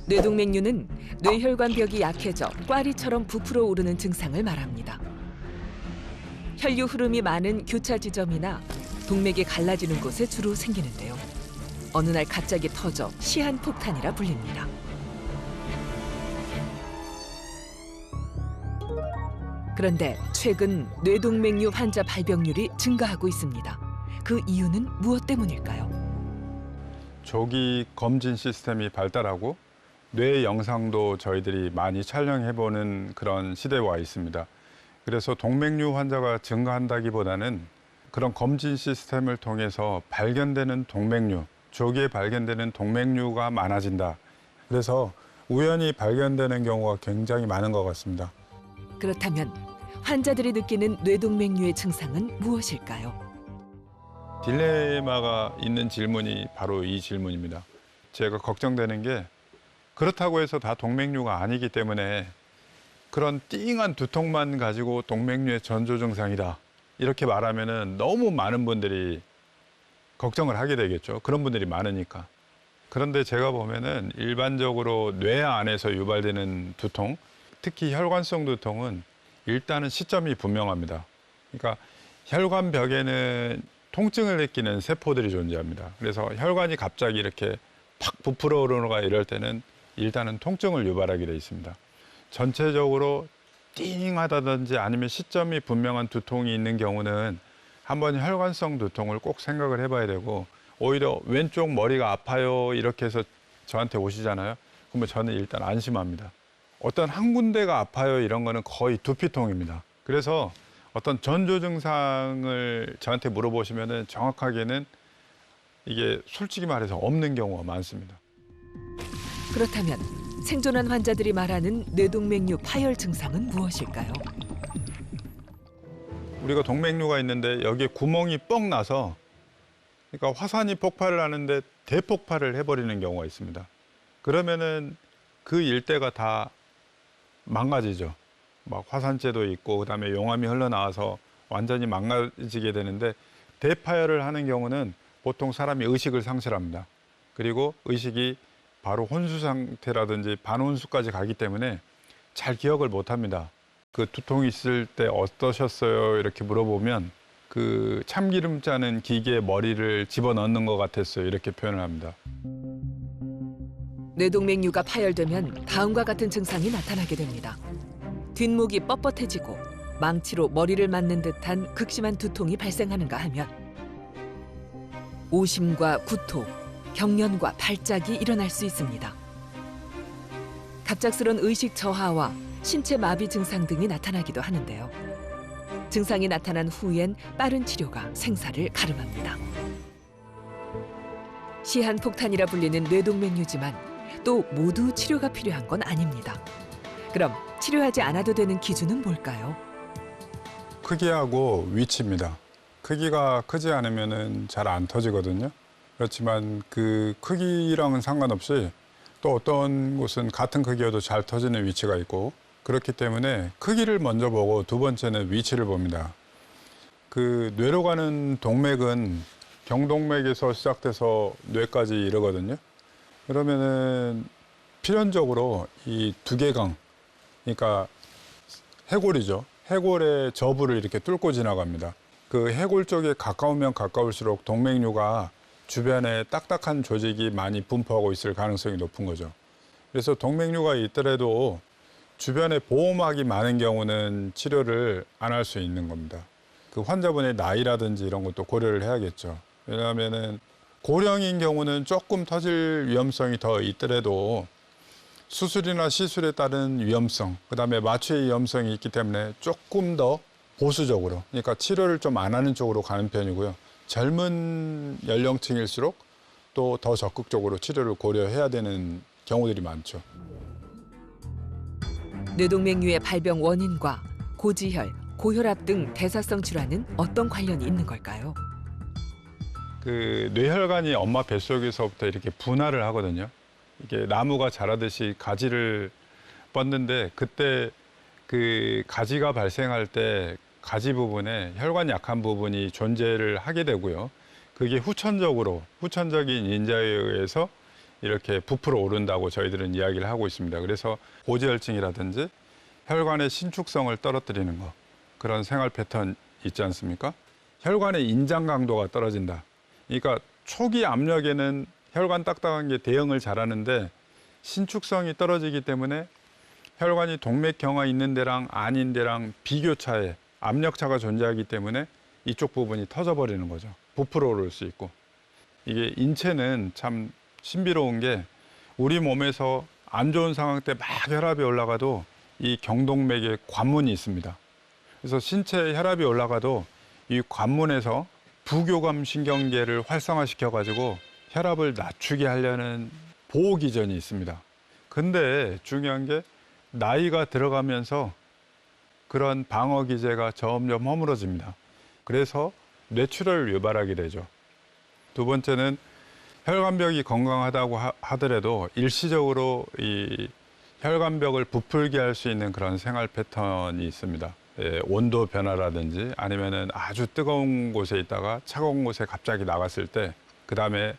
뇌동맥류는 뇌혈관벽이 약해져 꽈리처럼 부풀어 오르는 증상을 말합니다. 혈류 흐름이 많은 교차 지점이나 동맥이 갈라지는 곳에 주로 생기는데요. 어느 날 갑자기 터져 시한폭탄이라 불립니다. 그런데 최근 뇌동맥류 환자 발병률이 증가하고 있습니다. 그 이유는 무엇 때문일까요? 조기 검진 시스템이 발달하고 뇌 영상도 저희들이 많이 촬영해보는 그런 시대에 와 있습니다. 그래서 동맥류 환자가 증가한다기보다는 그런 검진 시스템을 통해서 발견되는 동맥류, 조기에 발견되는 동맥류가 많아진다. 그래서 우연히 발견되는 경우가 굉장히 많은 것 같습니다. 그렇다면 환자들이 느끼는 뇌동맥류의 증상은 무엇일까요? 딜레마가 있는 질문이 바로 이 질문입니다. 제가 걱정되는 게 그렇다고 해서 다 동맥류가 아니기 때문에 그런 띵한 두통만 가지고 동맥류의 전조 증상이다. 이렇게 말하면은 너무 많은 분들이 걱정을 하게 되겠죠. 그런 분들이 많으니까. 그런데 제가 보면은 일반적으로 뇌 안에서 유발되는 두통, 특히 혈관성 두통은 일단은 시점이 분명합니다. 그러니까 혈관벽에는 통증을 느끼는 세포들이 존재합니다. 그래서 혈관이 갑자기 이렇게 팍 부풀어 오르거나 이럴 때는 일단은 통증을 유발하게 돼 있습니다. 전체적으로 띵하다든지 아니면 시점이 분명한 두통이 있는 경우는 한번 혈관성 두통을 꼭 생각을 해봐야 되고, 오히려 왼쪽 머리가 아파요 이렇게 해서 저한테 오시잖아요. 그러면 저는 일단 안심합니다. 어떤 한 군데가 아파요 이런 거는 거의 두피통입니다. 그래서 어떤 전조 증상을 저한테 물어보시면은 정확하게는 이게 솔직히 말해서 없는 경우가 많습니다. 그렇다면 생존한 환자들이 말하는 뇌동맥류 파열 증상은 무엇일까요? 우리가 동맥류가 있는데 여기에 구멍이 뻥 나서, 그러니까 화산이 폭발을 하는데 대폭발을 해버리는 경우가 있습니다. 그러면은 그 일대가 다 망가지죠. 막 화산재도 있고 그다음에 용암이 흘러나와서 완전히 망가지게 되는데, 대파열을 하는 경우는 보통 사람이 의식을 상실합니다. 그리고 의식이 바로 혼수 상태라든지 반혼수까지 가기 때문에 잘 기억을 못 합니다. 그 두통이 있을 때 어떠셨어요? 이렇게 물어보면 그 참기름 짜는 기계에 머리를 집어넣는 것 같았어요. 이렇게 표현을 합니다. 뇌동맥류가 파열되면 다음과 같은 증상이 나타나게 됩니다. 뒷목이 뻣뻣해지고 망치로 머리를 맞는 듯한 극심한 두통이 발생하는가 하면 오심과 구토, 경련과 발작이 일어날 수 있습니다. 갑작스런 의식 저하와 신체 마비 증상 등이 나타나기도 하는데요. 증상이 나타난 후엔 빠른 치료가 생사를 가름합니다. 시한폭탄이라 불리는 뇌동맥류지만 또 모두 치료가 필요한 건 아닙니다. 그럼 치료하지 않아도 되는 기준은 뭘까요? 크기하고 위치입니다. 크기가 크지 않으면 잘 안 터지거든요. 그렇지만 그 크기랑은 상관없이 또 어떤 곳은 같은 크기여도 잘 터지는 위치가 있고, 그렇기 때문에 크기를 먼저 보고 두 번째는 위치를 봅니다. 그 뇌로 가는 동맥은 경동맥에서 시작돼서 뇌까지 이르거든요. 그러면은 필연적으로 이 두개강, 그러니까 해골이죠. 해골의 저부를 이렇게 뚫고 지나갑니다. 그 해골 쪽에 가까우면 가까울수록 동맥류가 주변에 딱딱한 조직이 많이 분포하고 있을 가능성이 높은 거죠. 그래서 동맥류가 있더라도 주변에 보호막이 많은 경우는 치료를 안 할 수 있는 겁니다. 그 환자분의 나이라든지 이런 것도 고려를 해야겠죠. 왜냐하면은 고령인 경우는 조금 터질 위험성이 더 있더라도 수술이나 시술에 따른 위험성, 그다음에 마취의 위험성이 있기 때문에 조금 더 보수적으로, 그러니까 치료를 좀 안 하는 쪽으로 가는 편이고요. 젊은 연령층일수록 또 더 적극적으로 치료를 고려해야 되는 경우들이 많죠. 뇌동맥류의 발병 원인과 고지혈, 고혈압 등 대사성 질환은 어떤 관련이 있는 걸까요? 그 뇌혈관이 엄마 뱃속에서부터 이렇게 분할을 하거든요. 이게 나무가 자라듯이 가지를 뻗는데, 그때 그 가지가 발생할 때 가지 부분에 혈관이 약한 부분이 존재를 하게 되고요. 그게 후천적인 인자에 의해서 이렇게 부풀어 오른다고 저희들은 이야기를 하고 있습니다. 그래서 고지혈증이라든지 혈관의 신축성을 떨어뜨리는 거, 그런 생활 패턴 있지 않습니까? 혈관의 인장 강도가 떨어진다. 그러니까 초기 압력에는 혈관 딱딱한 게 대응을 잘하는데 신축성이 떨어지기 때문에 혈관이 동맥경화 있는 데랑 아닌 데랑 비교차에 압력차가 존재하기 때문에 이쪽 부분이 터져버리는 거죠. 부풀어 오를 수 있고. 이게 인체는 참 신비로운 게 우리 몸에서 안 좋은 상황 때 막 혈압이 올라가도 이 경동맥에 관문이 있습니다. 그래서 신체에 혈압이 올라가도 이 관문에서 부교감 신경계를 활성화시켜 가지고 혈압을 낮추게 하려는 보호 기전이 있습니다. 근데 중요한 게 나이가 들어가면서 그런 방어 기제가 점점 허물어집니다. 그래서 뇌출혈을 유발하게 되죠. 두 번째는 혈관벽이 건강하다고 하더라도 일시적으로 이 혈관벽을 부풀게 할 수 있는 그런 생활 패턴이 있습니다. 온도 변화라든지 아니면은 아주 뜨거운 곳에 있다가 차가운 곳에 갑자기 나갔을 때, 그 다음에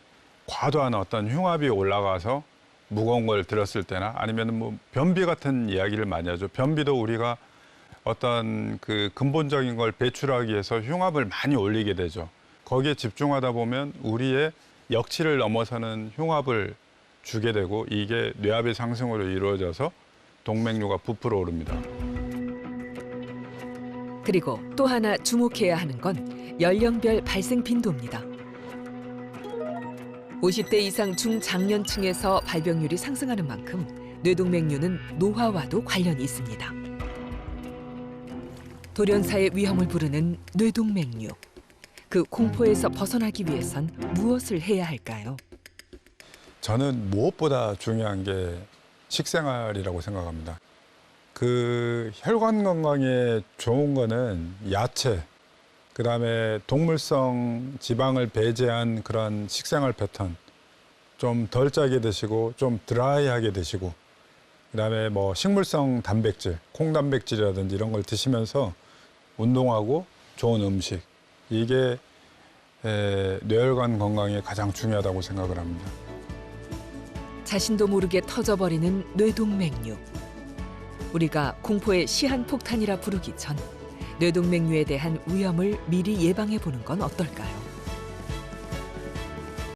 과도한 어떤 흉압이 올라가서 무거운 걸 들었을 때나 아니면은 뭐 변비 같은 이야기를 많이 하죠. 변비도 우리가 어떤 그 근본적인 걸 배출하기 위해서 흉압을 많이 올리게 되죠. 거기에 집중하다 보면 우리의 역치를 넘어서는 흉압을 주게 되고 이게 뇌압의 상승으로 이루어져서 동맥류가 부풀어 오릅니다. 그리고 또 하나 주목해야 하는 건 연령별 발생 빈도입니다. 50대 이상 중장년층에서 발병률이 상승하는 만큼 뇌동맥류는 노화와도 관련이 있습니다. 돌연사의 위험을 부르는 뇌동맥류. 그 공포에서 벗어나기 위해선 무엇을 해야 할까요? 저는 무엇보다 중요한 게 식생활이라고 생각합니다. 그 혈관 건강에 좋은 거는 야채, 그다음에 동물성 지방을 배제한 그런 식생활 패턴, 좀 덜 짜게 드시고 좀 드라이하게 드시고, 그다음에 뭐 식물성 단백질, 콩단백질이라든지 이런 걸 드시면서 운동하고 좋은 음식, 이게 뇌혈관 건강에 가장 중요하다고 생각을 합니다. 자신도 모르게 터져버리는 뇌동맥류. 우리가 공포의 시한폭탄이라 부르기 전 뇌동맥류에 대한 위험을 미리 예방해 보는 건 어떨까요?